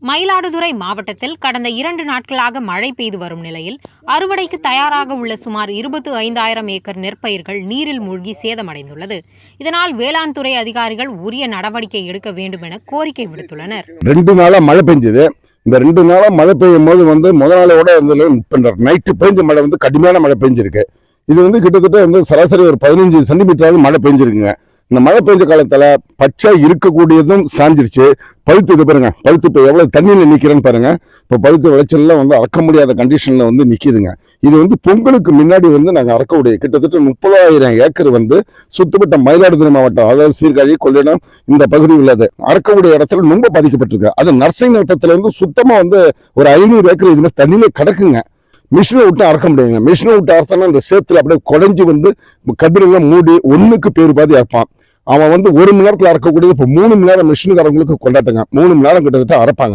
மயிலாடுதுறை மாவட்டத்தில் கடந்த 2 நாட்களாக மழை பெய்து வரும் நிலையில் அறுவடைக்கு தயாராக உள்ள சுமார் 25,000 ஏக்கர் நெற்பயிர்கள் நீரில் மூழ்கி சேதமடைந்துள்ளது. இதனால் வேளாண் துறை அதிகாரிகள் உரிய நடவடிக்கை எடுக்க வேண்டும் என கோரிக்கை விடுத்துள்ளனர். 2 நாளா மழை பெஞ்சது. இந்த 2 நாளா மழை பெய்யும் போது முதல் நாளோட நைட்டு பெஞ்ச மழை கடுமையான மழை பெஞ்சிருக்கு. இது கிட்டத்தட்ட சராசரி ஒரு 15 சென்டிமீட்டராவது மழை பெஞ்சிருக்குங்க. இந்த மழை பெஞ்ச காலத்துல பச்சை இருக்கக்கூடியதும் சாஞ்சிருச்சு. பழுத்து இது பாருங்க, பழுத்து இப்போ எவ்வளவு தண்ணியில நிக்கிறேன்னு பாருங்க. இப்போ பழுத்து விளைச்சல்லாம் அறக்க முடியாத கண்டிஷன்ல நிக்குதுங்க. இது பொங்கலுக்கு முன்னாடி நாங்க அறக்கக்கூடிய கிட்டத்தட்ட 30,000 ஏக்கர் சுத்தப்பட்ட மயிலாடுதுறை மாவட்டம், அதாவது சீர்காழி, கொள்ளிடம் இந்த பகுதி உள்ளது. அறக்கக்கூடிய இடத்துல ரொம்ப பாதிக்கப்பட்டிருக்கு. அது நர்சிங் நட்டத்துல சுத்தமா ஒரு 500 ஏக்கர் இதுல தண்ணியில கிடக்குங்க. மிஷினை விட்டு அறக்க முடியுங்க. மிஷினை விட்டு அறுத்தனா அந்த சேத்துல அப்படியே குறைஞ்சி கதிரெல்லாம் மூடி ஒண்ணுக்கு பேர் பாதி அறுப்பான். அவன் 1 மணி நேரத்துல அறக்கக்கூடியது இப்போ 3 மணி நேரம் மிஷினுக்காரங்களுக்கு கொண்டாட்டுங்க. 3 மணி நேரம் கிட்டத்தட்ட அறப்பாங்க.